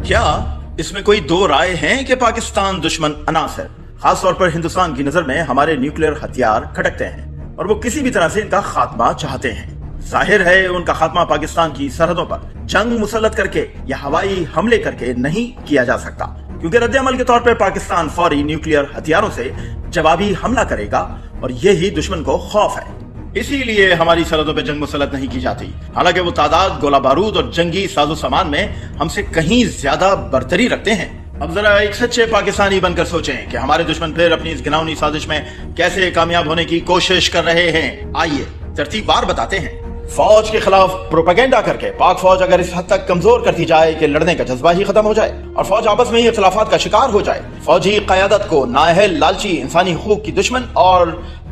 کیا اس میں کوئی دو رائے ہیں کہ پاکستان دشمن عناصر خاص طور پر ہندوستان کی نظر میں ہمارے نیوکلیئر ہتھیار کھٹکتے ہیں اور وہ کسی بھی طرح سے ان کا خاتمہ چاہتے ہیں۔ ظاہر ہے ان کا خاتمہ پاکستان کی سرحدوں پر جنگ مسلط کر کے یا ہوائی حملے کر کے نہیں کیا جا سکتا، کیونکہ رد عمل کے طور پر پاکستان فوری نیوکلیئر ہتھیاروں سے جوابی حملہ کرے گا اور یہی دشمن کو خوف ہے۔ اسی لیے ہماری سرحدوں پہ جنگ مسلط نہیں کی جاتی، حالانکہ وہ تعداد، گولہ بارود اور جنگی ساز و سامان میں ہم سے کہیں زیادہ برتری رکھتے ہیں۔ اب ذرا ایک سچے پاکستانی بن کر سوچیں کہ ہمارے دشمن پھر اپنی اس گھناؤنی سازش میں کیسے کامیاب ہونے کی کوشش کر رہے ہیں۔ آئیے ترتیب وار بتاتے ہیں۔ فوج کے خلاف پروپیگنڈا کر کے پاک فوج اگر اس حد تک کمزور کرتی جائے کہ لڑنے کا جذبہ ہی ختم ہو جائے اور فوج آپس میں ہی اختلافات کا شکار ہو جائے، فوجی قیادت کو نااہل، لالچی، انسانی حقوق کی دشمن اور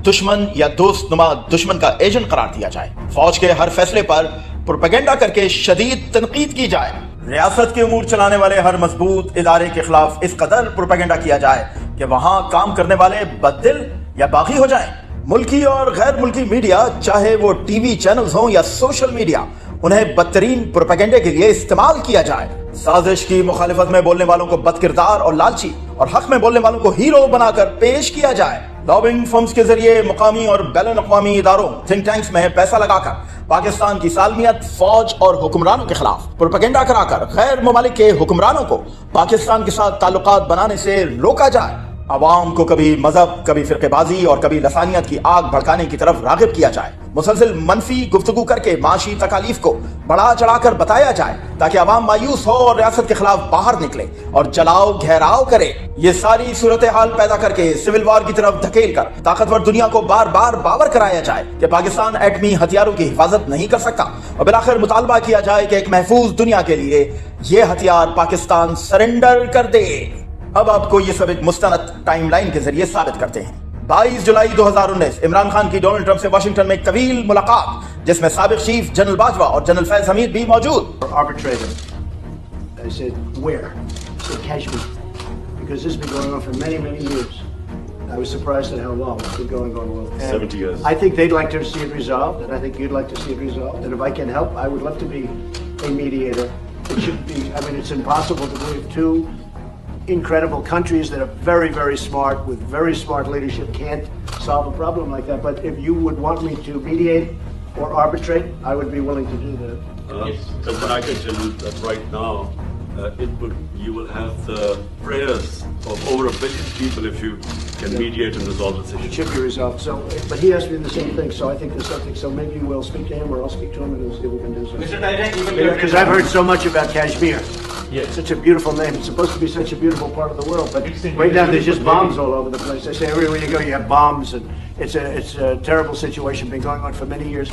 دشمن یا دوست نما دشمن کا ایجنٹ قرار دیا جائے، فوج کے ہر فیصلے پر پروپیگنڈا کر کے شدید تنقید کی جائے، ریاست کے امور چلانے والے ہر مضبوط ادارے کے خلاف اس قدر پروپیگنڈا کیا جائے کہ وہاں کام کرنے والے بددل یا باغی ہو جائیں، ملکی اور غیر ملکی میڈیا چاہے وہ ٹی وی چینلز ہوں یا سوشل میڈیا، انہیں بدترین پروپیگنڈے کے لیے استعمال کیا جائے، سازش کی مخالفت میں بولنے والوں کو بد کردار اور لالچی اور حق میں بولنے والوں کو ہیرو بنا کر پیش کیا جائے، لابنگ فرمز کے ذریعے مقامی اور بین الاقوامی اداروں، تھنک ٹینکس میں پیسہ لگا کر پاکستان کی سالمیت، فوج اور حکمرانوں کے خلاف پروپیگنڈا کرا کر غیر ممالک کے حکمرانوں کو پاکستان کے ساتھ تعلقات بنانے سے روکا جائے، عوام کو کبھی مذہب، کبھی فرقے بازی اور کبھی لسانیت کی آگ بھڑکانے کی طرف راغب کیا جائے، مسلسل منفی گفتگو کر کے معاشی تکالیف کو بڑھا چڑھا کر بتایا جائے تاکہ عوام مایوس ہو اور ریاست کے خلاف باہر نکلے اور جلاؤ گھیراؤ کرے۔ یہ ساری صورتحال پیدا کر کے سول وار کی طرف دھکیل کر طاقتور دنیا کو بار بار باور کرایا جائے کہ پاکستان ایٹمی ہتھیاروں کی حفاظت نہیں کر سکتا اور بالآخر مطالبہ کیا جائے کہ ایک محفوظ دنیا کے لیے یہ ہتھیار پاکستان سرنڈر کر دے۔ اب آپ کو یہ سب ایک مستند ٹائم لائن کے ذریعے ثابت کرتے ہیں۔ 22 جولائی 2019 عمران خان کی ڈونلڈ ٹرمپ سے واشنگٹن میں ایک طویل ملاقات جس میں سابق چیف جنرل باجوہ اور جنرل فیض حمید بھی موجود۔ I said, where? He said, Kashmir. Because this has been going on for many, many years. I was surprised at how long it's been going on. Well, 70 years. I think they'd like to see it resolved, and I think you'd like to see it resolved. And if I can help, I would love to be a mediator. It should be, I mean, it's impossible to believe two incredible countries that are very, very smart, with very smart leadership, can't solve a problem like that. But if you would want me to mediate or arbitrate, I would be willing to do that. But I can tell you that right now, you will have the prayers of over 1 billion people if you can mediate and resolve this issue. It should be resolved. So, but he asked me the same thing, so I think there's something. So maybe we'll speak to him, or I'll speak to him, and we'll see if we can do something. Because I've heard so much about Kashmir. Yes. Such a beautiful name. It's supposed to be such a beautiful part of the world, but right now there's just bombs all over the place. They say everywhere you go you have bombs, and it's a terrible situation. Been going on for many years.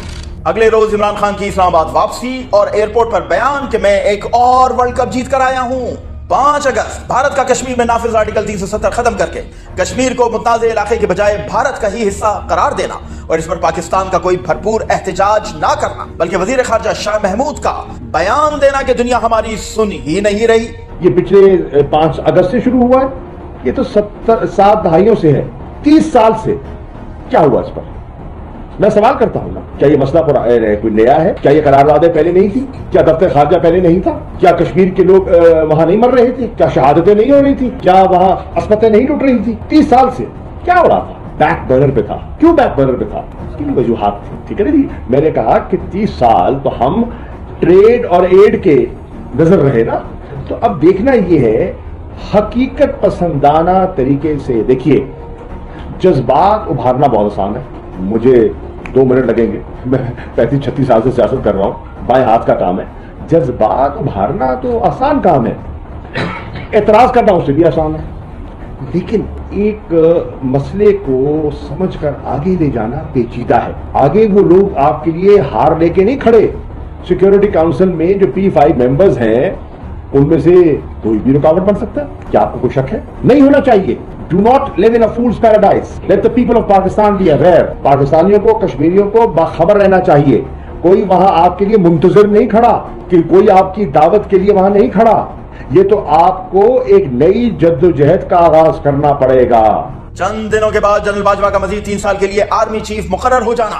اگلے روز عمران خان کی اسلام آباد واپسی اور airport پر بیان کہ میں ایک اور ورلڈ کپ جیت کر آیا ہوں۔ 5 اگست بھارت کا کشمیر میں نافذ آرٹیکل 370 ختم کر کے کشمیر کو متنازع علاقے کے بجائے بھارت کا ہی حصہ قرار دینا اور اس پر پاکستان کا کوئی بھرپور احتجاج نہ کرنا، بلکہ وزیر خارجہ شاہ محمود کا بیان دینا کہ دنیا ہماری سن ہی نہیں رہی۔ یہ پچھلے 5 اگست سے شروع ہوا ہے، یہ تو 7 دہائیوں سے ہے، 30 سال سے کیا ہوا اس پر؟ میں سوال کرتا ہوں نا، کیا یہ مسئلہ کوئی نیا ہے؟ کیا یہ قراردادیں پہلے نہیں تھی؟ کیا دفتر خارجہ پہلے نہیں تھا؟ کیا کشمیر کے لوگ وہاں نہیں مر رہے تھے؟ کیا شہادتیں نہیں ہو رہی تھی؟ کیا وہاں عصمتیں نہیں ٹوٹ رہی تھی؟ 30 سال سے کیا ہو رہا تھا؟ بیک برنر پہ تھا۔ کیوں بیک برنر پہ تھا؟ اس کی وجوہات تھی، ٹھیک ہے نا جی۔ میں نے کہا کہ 30 سال تو ہم ٹریڈ اور ایڈ کے نظر رہے نا، تو اب دیکھنا یہ ہے حقیقت پسندانہ طریقے سے۔ دیکھیے، جذبات ابھارنا بہت آسان ہے، مجھے 2 منٹ لگیں گے، میں 35-36 سال سے سیاست کر رہا ہوں، بائیں ہاتھ کا کام ہے۔ جذبات ابھارنا تو آسان کام ہے، اعتراض کرنا اس سے بھی آسان ہے، لیکن ایک مسئلے کو سمجھ کر آگے لے جانا پیچیدہ ہے۔ آگے وہ لوگ آپ کے لیے ہار لے کے نہیں کھڑے۔ سیکیورٹی کاؤنسل میں جو P5 ممبرز ہیں ان میں سے کوئی بھی رکاوٹ بن سکتا ہے؟ کیا آپ کو کوئی شک ہے؟ نہیں ہونا چاہیے۔ Do not live in a fool's paradise. Let the people of Pakistan be aware. پاکستانیوں کو، کشمیریوں کو باخبر رہنا چاہیے۔ کوئی وہاں آپ کے لیے منتظر نہیں کھڑا، کہ کوئی آپ کی دعوت کے لیے وہاں نہیں کھڑا۔ یہ تو آپ کو ایک نئی جد و جہد کا آغاز کرنا پڑے گا۔ چند دنوں کے بعد جنرل باجوہ کا مزید 3 سال کے لیے آرمی چیف مقرر ہو جانا،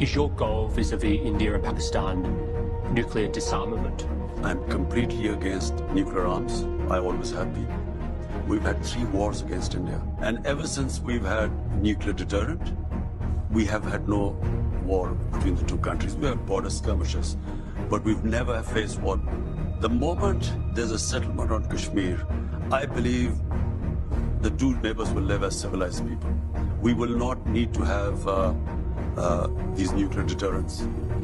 Is your goal vis-a-vis India and Pakistan nuclear disarmament? I'm completely against nuclear arms. I always have been. We've had 3 wars against India. And ever since we've had nuclear deterrent, we have had no war between the two countries. We have border skirmishes, but we've never faced war. The moment there's a settlement on Kashmir, I believe the two neighbors will live as civilized people. We will not need to have these nuclear deterrents.